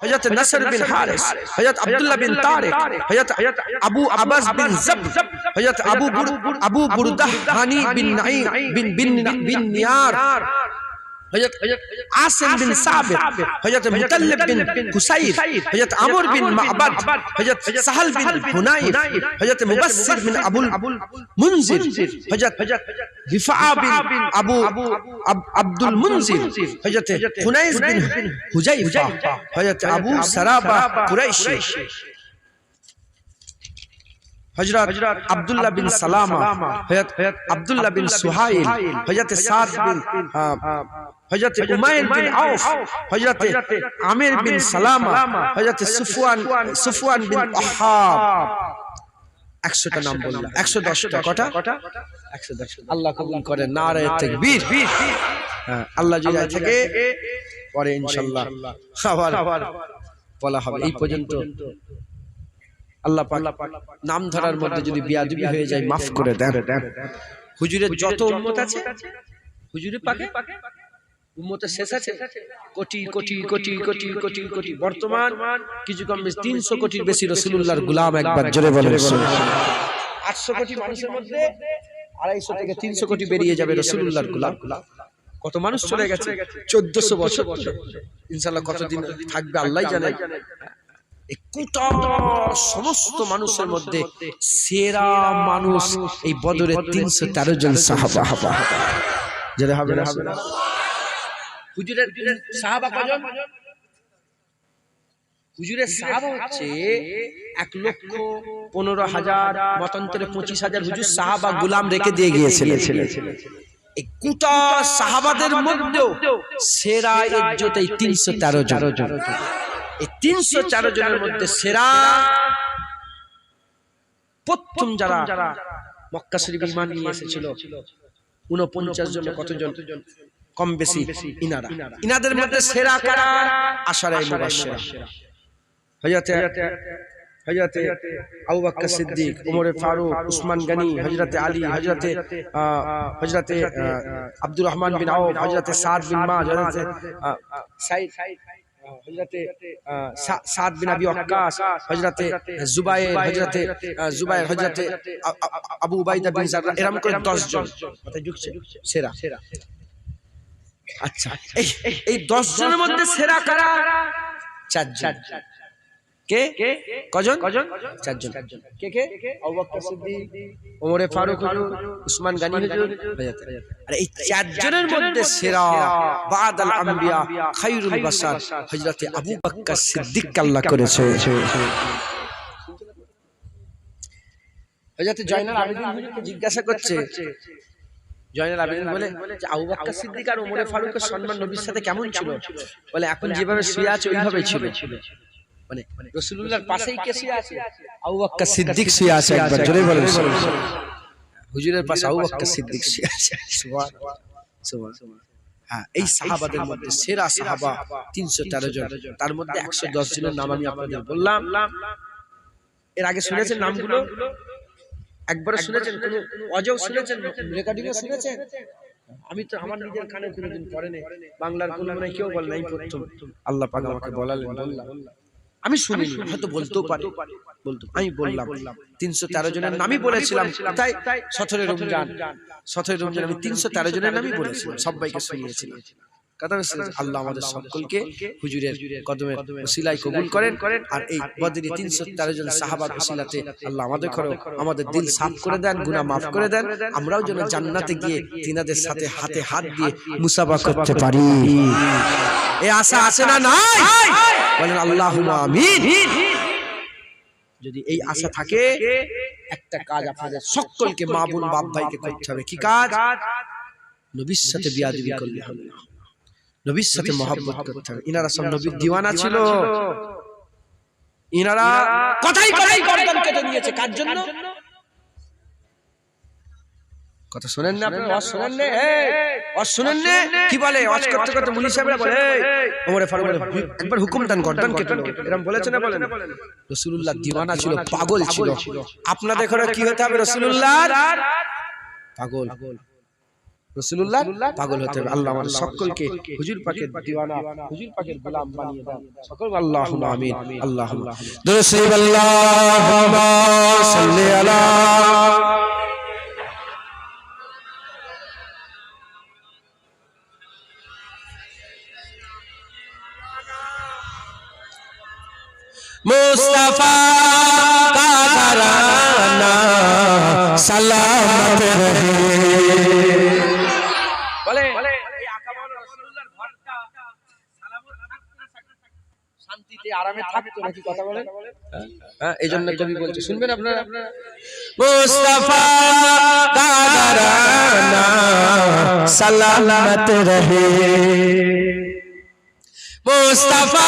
হযরত নসর বিন হারিস, হযরত আব্দুল্লাহ বিন তারিক, হযরত আবু আবাস বিন জব, হযরত আবু বুরদাহ হানি বিন নাঈম বিন নিয়ার, হযরত আসিম বিন সাবিত, হযরত মুতাল্লিব বিন কুসাইর, হযরত আমর বিন মা'বাদ, হযরত সাহল বিন হুনাইফ, হযরত মুবাশশির বিন আবুল মুনজির, হযরত রিফা বিন আব্দুল মুনজির, হযরত হুনাইস বিন হুজাইফা, হযরত আবু সারাবা কুরাইশি, হযরত আব্দুল্লাহ বিন সালামা, হযরত আব্দুল্লাহ বিন সুহাইল, হযরত সাদ বিন হযরত উমাইর বিন আউফ, হযরত আমির বিন সালামা, হযরত সুফওয়ান বিন ওহাব। 100টা নাম বললাম, 110টা কটা? 110। আল্লাহ কবুল করে, নারে তাকবীর। আল্লাহ যদি থাকে পরে ইনশাআল্লাহ আবার বলা হবে। এই পর্যন্ত আল্লাহ পাক নাম ধরার মধ্যে যদি বিয়াদবি হয়ে যায় মাফ করে দেন। হুজুরের যত উম্মত আছে, হুজুরে পাকে উম্মতের শেষ আছে কোটি কোটি কোটি কোটি কোটি কোটি, বর্তমান কিছু কম বেশি 300 কোটির বেশি রাসূলুল্লাহর গোলাম। একবার জোরে বলেন। 800 কোটি মানুষের মধ্যে 250 থেকে 300 কোটি বেরিয়ে যাবে রাসূলুল্লাহর গোলাম। কত মানুষ চলে গেছে 1400 বছর, ইনশাআল্লাহ কতদিন থাকবে আল্লাহই জানে। সমস্ত মানুষের মধ্যে সেরা মানুষ এই বদরের 313 জন সাহাবা। যারা হবে না হুজুরের সাহাবা কজন? হুজুরের সাহাবা হচ্ছে 1,15,000, মতান্তরে 25,000 হুজুর সাহাবা গোলাম রেখে দিয়ে গিয়েছিলেন। এই গোটা সাহাবাদের মধ্যেও সেরা ইজ্জত এই 313 জন। এই 313 জনের মধ্যে সেরা প্রথম যারা মক্কা শরীফে ঈমান নিয়ে এসেছিল 49 জন, কতজন কম বেশি ইনাদের মধ্যে সেরা কারা? আশারায়ে মুবাশশিরা। হযরতে আবু বকর সিদ্দিক, ওমর ফারুক, উসমান গনি, হযরতে আলী, হযরতে আব্দুর রহমান বিন আউফ, হযরতে সাদ বিন মায, হযরতে হযরতে সাদ বিন আবি ওয়াক্কাস, হযরতে জুবায়ের, হযরতে আবু উবাইদা বিন জাররাহ, এরকম করে 10 জন কথা ঢুকছে সেরা। আচ্ছা, এই 10 জনের মধ্যে সেরা কারা? 4 জন। কে কজন? 4 জন। কে? আবু বকর সিদ্দিক, ওমর ফারুক হুজুর, উসমান গনি হুজুর। আর এই 4 জনের মধ্যে সেরা বাদাল আম্বিয়া খায়রুল বাশার হযরতে আবু বকর সিদ্দিক আল্লাহ করেছে। হযরতে জয়নাল আবেদিন হুজুরকে জিজ্ঞাসা করছে, জয়নাল আবেদিন বলে যে আবু বকর সিদ্দিক আর ওমর ফারুকের সম্মান নবীর সাথে কেমন ছিল? বলে এখন যেভাবে শুয়ে আছে ওইভাবেই ছিল। মানে রাসূলুল্লাহর পাশেই কে শুয়ে আছে? আবু বকর সিদ্দিক শুয়ে আছে। একবার জোরে বলেন হুজুরের পাশে আবু বকর সিদ্দিক শুয়ে আছে। সুবহানাল্লাহ। হ্যাঁ, এই সাহাবাদের মধ্যে সেরা সাহাবা 313 জন। তার মধ্যে 110 জনের নাম আমি আপনাদের বললাম। এর আগে শুনেছেন নামগুলো? একবার শুনেছেন? কোন অজও শুনেছেন? রেকর্ডিংও শুনেছেন? আমি তো আমার নিজের কানে কোনোদিন পড়ে নাই, বাংলার কোন মানে কেউ বলে নাই, প্রথম আল্লাহ পাক আমাকে বলালেন, বললাম। আমি শুনিনি, হয়তো বলতেও পারি, আমি বললাম 313 জনের নামই বলেছিলাম। তাই 17 রমজান আমি 313 জনের নামই বলেছিলাম, সবাইকে শুনিয়েছিলাম। কথা হচ্ছে আল্লাহ আমাদের সকলকে হুজুরের কদমের ওসিলায় কবুল করেন। আর এই বদরে 313 জন সাহাবার ওসিলাতে আল্লাহ আমাদের দিল সাফ করে দেন, গুনাহ মাফ করে দেন। আমরাও যেন জান্নাতে গিয়ে তিনাদের সাথে হাতে হাত দিয়ে মুসাফা করতে পারি। এই আশা আছে না নাই? বলেন আল্লাহুম্মা আমিন। যদি এই আশা থাকে, একটা কাজ আপনাদের সকলকে, মা বোন বাপ ভাইকে করতে হবে। কি কাজ? নবীর সাথে বিয়াদবি করলে হবে না, নবীর সাথে মহব্বত করতে হবে। ইনারা সব নবীর দিওয়ানা ছিল। ইনারা কথাই গর্দান কেটে নিয়েছে। কার জন্য? কথা শুনেন না আপনারা? ওয়াজ শুনেন না? ওয়াজ শুনেন না? কি বলে? ওয়াজ করতে করতে মুলি সাহেবরা বলে ওমর ফারুক একবার হুকুম দেন গর্দান কেটে দাও, এরকম বলেছে না? বলেন। রাসূলুল্লাহ দিওয়ানা ছিল, পাগল ছিল। আপনাদের ঘরে কি হতে হবে? রাসূলুল্লাহর পাগল। রাসূলুল্লাহ পাগল হতে হবে। আল্লাহ আমাদের সকলকে হুজুর পাকের দিওয়ানা, হুজুর পাকের গোলাম বানিয়ে দেন সকল। আল্লাহুম্মা আমিন। আল্লাহুম্মা দুরূদ আল্লাহুম্মা সাল্লি আলা मुस्तफा का घराना सलामत रहे। बोले শান্তিতে আরামে থাকতো নাকি কথা বলে? হ্যাঁ, এই জন্য কবি বলছে, শুনবেন আপনারা। মুস্তাফা का घराना सलामत रहे, मुस्तफा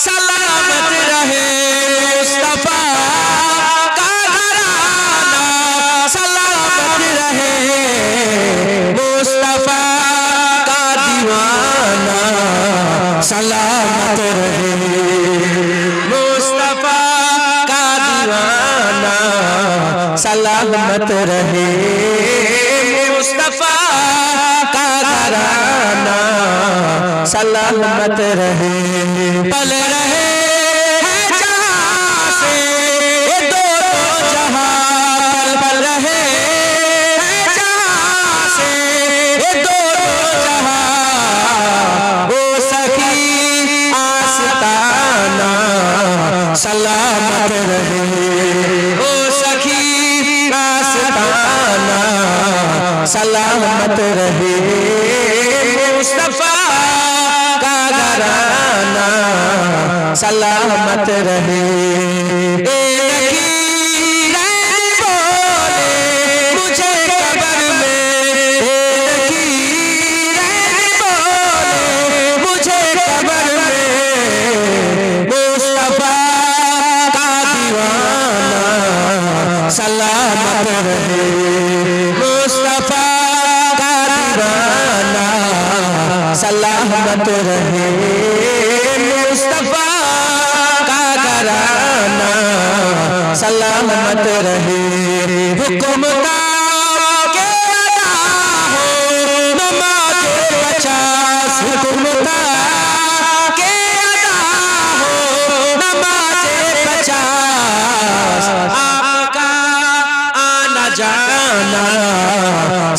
सलामत रहे, मुस्तफा का घराना सलामत रहे, मुस्तफा का दीवाना सलामत रहे, मुस्तफा का दीवाना सलामत रहे, मुस्तफा का घराना सलामत रहे। पल रहे हैं जहां से दो जहां, पल रहे हैं जहां से दो जहां, वो सखी आस्ताना सलामत रहे, वो सखी आस्ताना सलामत रहे, मुस्तफा का घराना सलामत रहे। मुझे कब्र में मुझे कब्र में मुस्तफा का दीवाना सलामत रहे, मुस्तफा का दीवाना सलामत रहे, मुस्तफा का घराना सलामत रहे। हुक्म के अदा हो नमाज़े 50, हुक्म के अदा हो नमाज़े 50, आपका आना जाना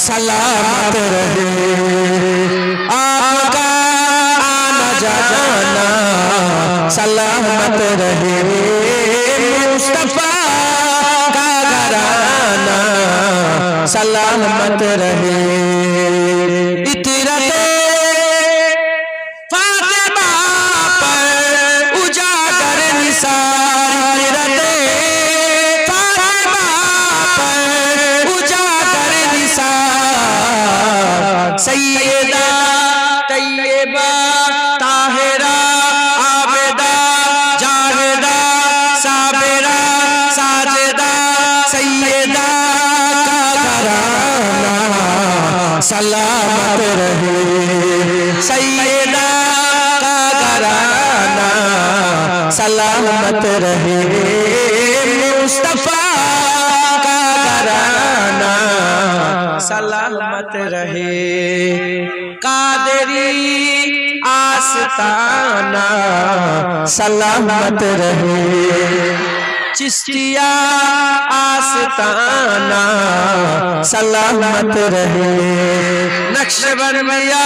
सलामत रहे, आपका आना जाना सलामत रहे, मुस्तफा का घराना सलामत रहे। इतरते फातिमा पर उजागर निसार, इतरते फातिमा पर उजागर निसार, सैयदा तैयबा ताहिरा आबिदा जाहिदा साबिरा साजिदा सैयदा का घराना सलामत रहे, सैयदा का घराना सलामत रहे, मुस्तफा का घराना सलामत रहे, कादरी आस्ताना सलामत रहे, चिश्तिया आस्ताना सलामत रहे, नक्शबंदिया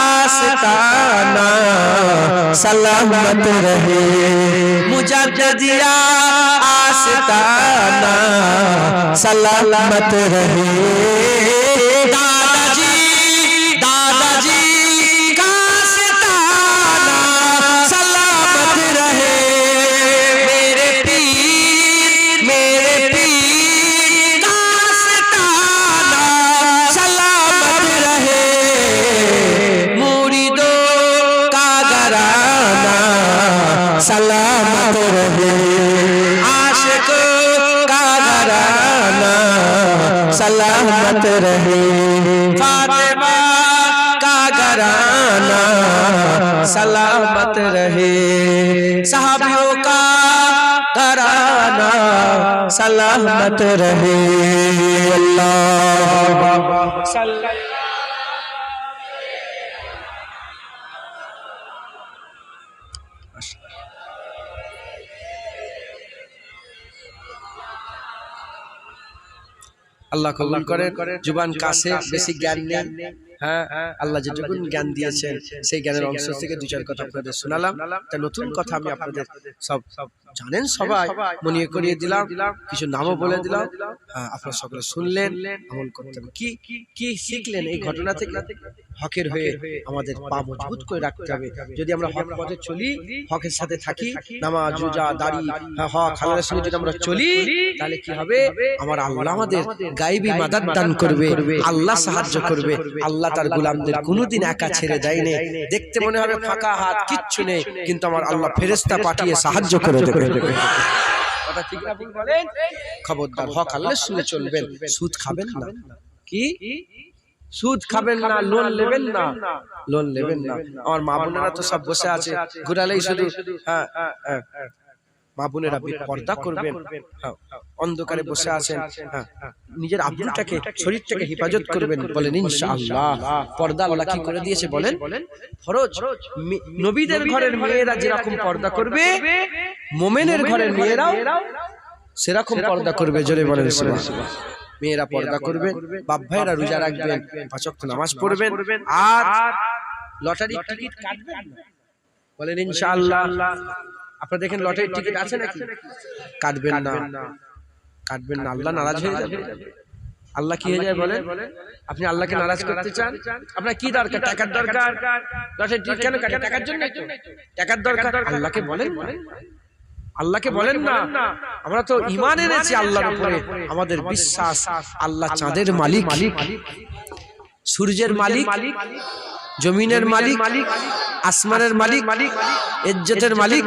आस्ताना सलामत रहे, मुजद्दिदिया आस्ताना सलामत रहे, दादाजी दादाजी का आस्ताना सलामत रहे, मेरे पीर का आस्ताना सलामत रहे, मुरीदों का घराना सलामत रहे, आशिकों का घराना सलामत रहे, फातिमा का घराना सलामत रहे, सहाबियों का घराना सलामत रहे अल्लाह सल्लल्लाहु আল্লাহ কবুল করেন। জুবান কাছে বেশি জ্ঞান নেই, হ্যাঁ আল্লাহ যেটুকু জ্ঞান দিয়েছেন সেই জ্ঞানের অংশ থেকে দু চার কথা আপনাদের শোনালাম। তা নতুন কথা আমি আপনাদের সব জানেন সবাই মনে করিয়ে দিলাম, কিছু নামও বলে দিলাম। আপনারা সকলে শুনলেন, আমল করতে হবে। কি কি শিখলেন এই ঘটনা থেকে? হকের হয়ে আমাদের পা মজবুত করে রাখতে হবে। যদি আমরা হক পথে চলি, হকের সাথে থাকি, নামাজ রোজা দাড়ি হক হালালের সঙ্গে যদি আমরা চলি, তাহলে কি হবে? আমার আল্লাহ আমাদের গায়েবী মাদাদ দান করবে, আল্লাহ সাহায্য করবে। আল্লাহ তার গোলামদের কোনোদিন একা ছেড়ে দেয়নি। দেখতে মনে হবে ফাঁকা হাত, কিচ্ছু নেই, কিন্তু আমার আল্লাহ ফেরেশতা পাঠিয়ে সাহায্য করে দেবে। কথা ঠিক না ভুল বলেন? খবরদার হক আল্লাহর সঙ্গে চলবেন, সুদ খাবেন না। কি সুদ খাবেন না, লোন নেবেন না, লোন নেবেন না। আমার মা বোনেরা তো সব বসে আছে, ঘুরালেই শুধু মা বোনেরা পর্দা করবেন, অন্ধকারে বসে আছেন, নিজের আব্রুটাকে শরীরটাকে হেফাজত করবেন, বলেন ইনশাআল্লাহ। পর্দা আল্লাহ কি করে দিয়েছে বলেন? ফরজ। নবীদের ঘরের মেয়েরা যেরকম পর্দা করবে, মোমেনের ঘরের মেয়েরাও সেরকম পর্দা করবে। জোরে বলেন সুবহানাল্লাহ। মেয়েরা পর্দা করবেন, বাপ ভাইরা রোজা রাখবেন, 5 ওয়াক্ত নামাজ পড়বেন, আর লটারির টিকিট কাটবেন না, বলেন ইনশাআল্লাহ। আপনারা দেখেন লটারির টিকিট আছে নাকি? কাটবেন না, কাটবেন না, আল্লাহ নারাজ হয়ে যাবে। আল্লাহ কি হয়ে যায় বলেন? আপনি আল্লাহকে নারাজ করতে চান? আপনার কি দরকার? টাকার দরকার। লটারির টিকিট কেন কাটেন? টাকার জন্য। টাকার দরকার, আল্লাহকে বলেন, আল্লাহকে বলেন না। আমরা তো ঈমান এনেছি আল্লাহর উপরে, আমাদের বিশ্বাস আল্লাহ চাঁদের মালিক, সূর্যের মালিক, জমিনের মালিক, আসমানের মালিক, ইজ্জতের মালিক,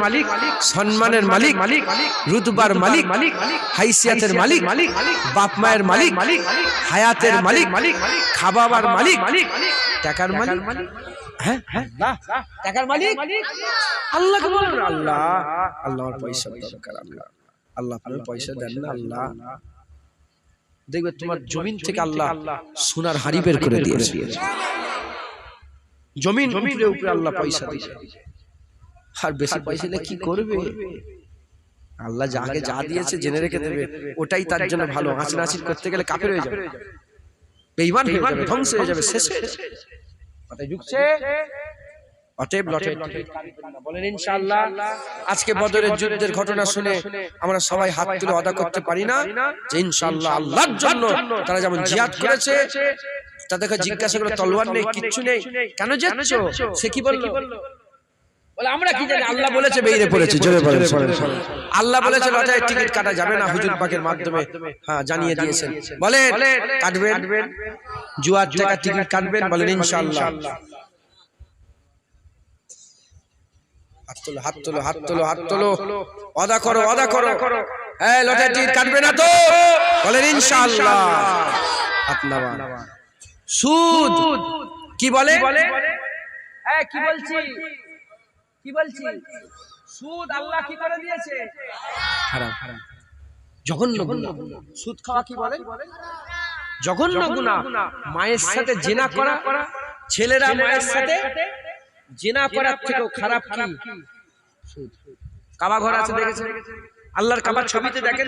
সম্মানের মালিক, রুতবার মালিক, হাইসিয়াতের মালিক, বাপ মায়ের মালিক, হায়াতের মালিক, খাবার মালিক, টাকার মালিক। হ্যাঁ আল্লাহ টাকার মালিক। আল্লাহকে বলেন আল্লাহ, আল্লাহ আমার পয়সা দরকার, আল্লাহ আল্লাহ আপনার পয়সা দেন না আল্লাহ। দেখবে তোমার জমিন থেকে আল্লাহ সোনার হাড়ি বের করে দিয়েছে। জমিন উপরে উপরে আল্লাহ পয়সা দিয়েছে। আর বেশি পয়সা দিলে কি করবে? আল্লাহ যাকে যা দিয়েছে জেনে রেখে দেবে, ওটাই তার জন্য ভালো। হাসিনাসির করতে গেলে কাফের হয়ে যাবে, বেঈমান হয়ে যাবে, ধ্বংস হয়ে যাবে, শেষ হয়ে যাবে। কথায় ঢুকছে? অতএব লটারি টিকিট কাটবেন না, বলেন ইনশাআল্লাহ। আজকে বদরের যুদ্ধের ঘটনা শুনে আমরা সবাই হাত তুলে আদা করতে পারি না যে ইনশাআল্লাহ আল্লাহর জন্য তারা যেমন জিহাদ করেছে। তাদেরকে জিজ্ঞাসা করে, তলোয়ার নেই, কিচ্ছু নেই, কেন যাচ্ছ? সে কি বলল? বলে আমরা কি জানি, আল্লাহ বলেছে বেরিয়ে পড়েছে। জোরে বলেন আল্লাহ বলেছে লটারির টিকিট কাটা যাবে না, হুজুর পাকের মাধ্যমে জানিয়ে দিয়েছেন। বলেন কাটবেন, জুয়ার টাকা টিকিট কাটবেন, বলেন ইনশাআল্লাহ। হাত তোলো, হাত তোলো, হাত তোলো, হাত তোলো, ওয়াদা করো, ওয়াদা করো। এই লটারির টিকিট কাটবে না তো? বলেন ইনশাআল্লাহ। হাত নামান। সুদ কি বলে? কি বলছি, কি বলছি? সুদ আল্লাহ কি করে দিয়েছে? হারাম, জঘন্য গুনাহ। সুদ খাওয়া কি বলে? জঘন্য গুনাহ। মায়ের সাথে জিনা করা, ছেলেরা মায়ের সাথে জিনা করার থেকেও খারাপ কি? সুদ। কাবা ঘর আছে দেখেছেন? আল্লাহর কাবার ছবিতে দেখেন,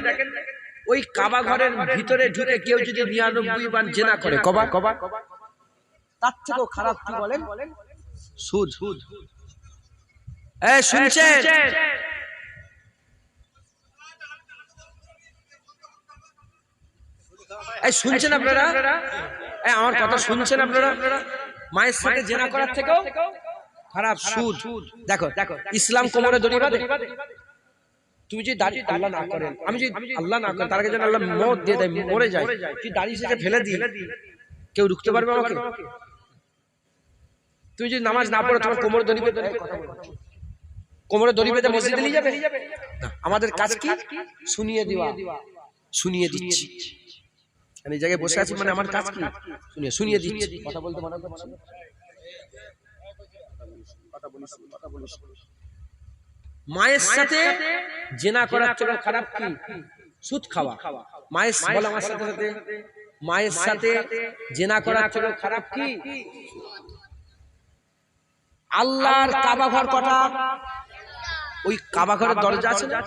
ওই কাবা ঘরের ভিতরে ঢুকে কেউ যদি 99 বার জিনা করে, কবা তার থেকেও খারাপ কি বলেন? সুদ। এই শুনছেন? এই শুনছেন আপনারা? এই আমার কথা শুনছেন আপনারা? মায়ের সাথে জিনা করার থেকেও খারাপ সুদ। দেখো ইসলাম কোমরে দড়ি বাঁধে। তুমি যদি দাড়ি আল্লাহ না করেন, আমি যদি আল্লাহ না করেন, তার আগে যেন আল্লাহ মওত দিয়ে দেয়, মরে যায়, তুই দাড়ি সেটা ফেলে দিই, কেউ রুখতে পারবে আমাকে? তুই যদি নামাজ না পড়ো, তোমার কোমরে দড়ি বেঁধে, কোমরে দড়ি বেঁধে মসজিদে নিয়ে যাবে? আমাদের কাজ কি? শুনিয়ে দেওয়া। শুনিয়ে দিচ্ছি, এই জায়গায় বসে আছি মানে আমার কাজ কি? শুনিয়ে দিচ্ছি। কথা বলতে মানা করছি, কথা বলিস। মায়ের সাথে জিনা করার থেকে খারাপ কি? সুদ খাওয়া। মায়ের বলো আমার সাথে সাথে, মায়ের সাথে জেনা করার থেকে খারাপ কি? আল্লাহর কাবা ঘর কটা? ওই কাবা ঘরের দরজা আছে না,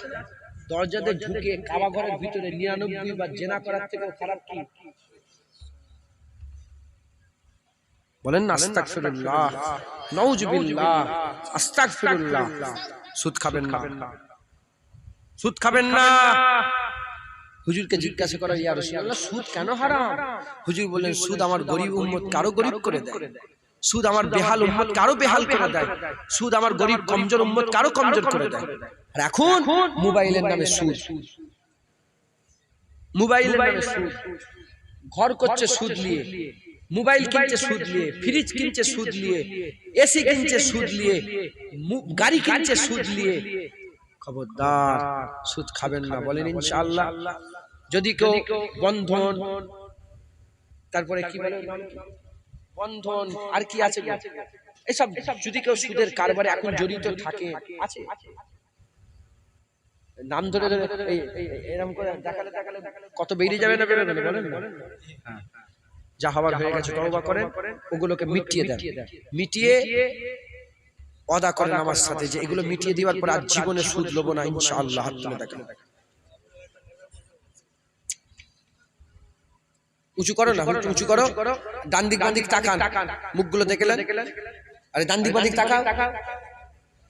দরজাতে ঢুকে কাবা ঘরের ভিতরে 99 বার জেনা করার থেকে খারাপ কি? বলেন না আস্তাগফিরুল্লাহ, নাউজুবিল্লাহ, আস্তাগফিরুল্লাহ। সুদ খাবেন না, সুদ খাবেন না। হুজুরকে জিজ্ঞাসা করা, ইয়া রাসূলুল্লাহ সুদ কেন হারাম? হুজুর বললেন, সুদ আমার গরিব উম্মত কারো গরিব করে দেয়, সুদ আমার বেহাল উম্মত কারো বেহাল করে দেয়, সুদ আমার গরিব কমজোর উম্মত কারো কমজোর করে দেয়। আর এখন মোবাইলের নামে সুদ, মোবাইলের নামে সুদ, ঘর করছে সুদ নিয়ে, মোবাইল কিনছে সুদ নিয়ে, ফ্রিজ কিনছে সুদ নিয়ে, এসি কিনছে সুদ নিয়ে, গাড়ি কিনছে সুদ নিয়ে। খবরদার, সুদ খাবেন না। বলেন ইনশাআল্লাহ। যদি কেউ বন্ধন, তারপরে কি বলে বন্ধন, আর কি আছে এসব, যদি কেউ সুদের কারবারে এখন জড়িত থাকে, আছে নাম ধরে ধরে এরকম করে দেখালে দেখালে কত বেরিয়ে যাবে না বেরোবে না? বলেন না। হ্যাঁ, যা হওয়ার হয়ে গেছে তওবা করেন, ওগুলোকে মিটিয়ে দেন, মিটিয়ে ওয়াদা করেন আমার সাথে যে এগুলো মিটিয়ে দেওয়ার পর আর জীবনে সুদ লব না ইনশাআল্লাহ। হাত তুলে দেখান, উঁচু করো না, উঁচু করো, ডান দিক বাম দিক তাকান, মুখগুলো দেখলেন, আরে ডান দিক বাম দিক তাকাও,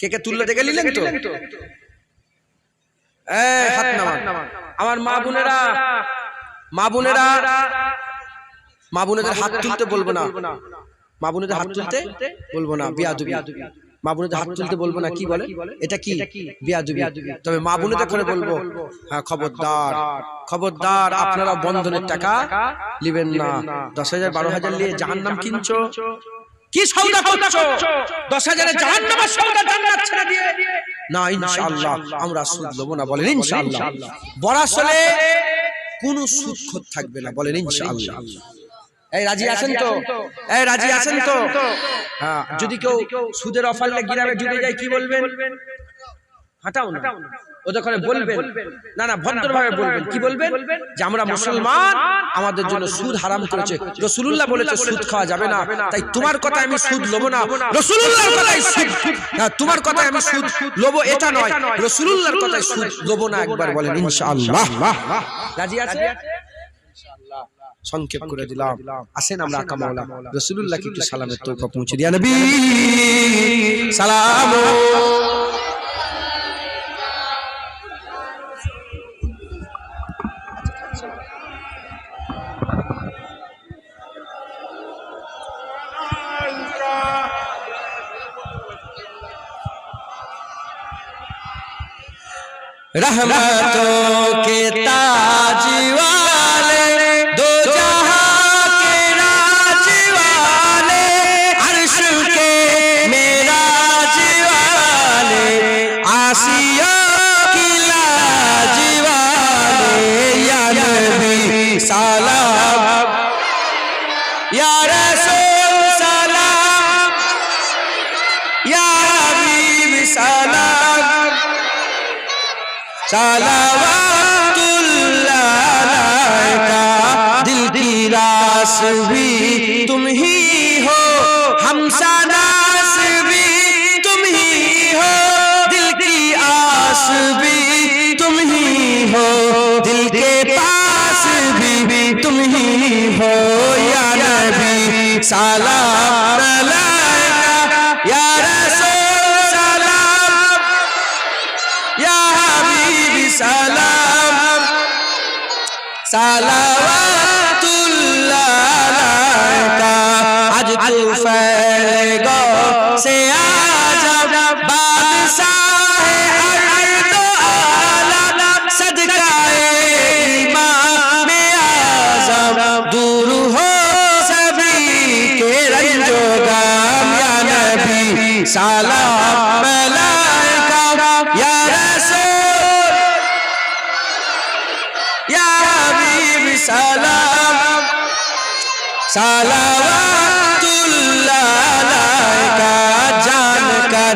কে কে তুললে দেখে নিলেন তো? হাত নামান। আমার মা বোনেরা, মা বোনেরা, মা বোনেদের হাত তুলতে বলবো না, মা বোনেদের হাত তুলতে বলবো না, বিয়াদবি। মা বোনেদের হাত তুলতে বলবো না, কি বলে এটা? কি বিয়াদবি। তবে মা বোনেদের করে বলবো, হ্যাঁ খবরদার, খবরদার, আপনারা বন্ধনের টাকা নেবেন না। 10,000 12,000 নিয়ে জাহান্নাম কিনছো, কি সওদা করছো? 10,000 জাহান্নামের সওদা জান্নাত ছেড়ে দিয়ে না ইনশাআল্লাহ আমরা সুদ লব না। বলেন ইনশাআল্লাহ। বরাসলে কোনো সুদখোর থাকবে না। বলেন ইনশাআল্লাহ। এই রাজি আছেন তো? এই রাজি আছেন তো? হ্যাঁ। যদি কেউ সুদের অফার নিয়ে গ্রামে ঢুকে যায় কি বলবেন? হাঁটাও না, ওদের করে বলবেন না, না ভদ্রভাবে বলবেন। কি বলবেন? যে আমরা মুসলমান, আমাদের জন্য সুদ হারাম করেছে, রাসূলুল্লাহ বলেছে সুদ খাওয়া যাবে না, তাই তোমার কথা আমি সুদ লব না। রাসূলুল্লাহর কথাই সুদ, হ্যাঁ তোমার কথাই আমি সুদ লব এটা নয়, রাসূলুল্লাহর কথাই সুদ লব না। একবার বলেন ইনশাআল্লাহ। রাজি আছে? ইনশাআল্লাহ। সংক্ষেপ করে দিলাম। আসেন আমরা আকা মাওলা রাসূলুল্লাহকে একটু সালামের তৌফিক পৌঁছে দিয়া নবী সালাম। रहमतों के ताज वाले, दो जहां के राज वाले, अर्श के मेराज वाले, आसिया की लाज वाले, या नबी सलाम, या रसूल सलाम, या हबीब सलाम, सलावतुल्लाह अलैका। दिल की रास भी तुम ही हो, हमसनास भी तुम ही हो, दिल की आस भी तुम ही हो, दिल के पास भी तुम ही हो, या नबी सलाम अलैका, या रसूल सलाम, या सलाम, सलावतुल्लाह अलैका। आज तू फैलेगा से आजम, बादशाह अर्द आलम, सदकाए इमाम आज़म, दूर हो सभी के रंजो गम, या नबी सलाम अलैका, या सलाम, सलावतुल्लाह अलैका। जान कर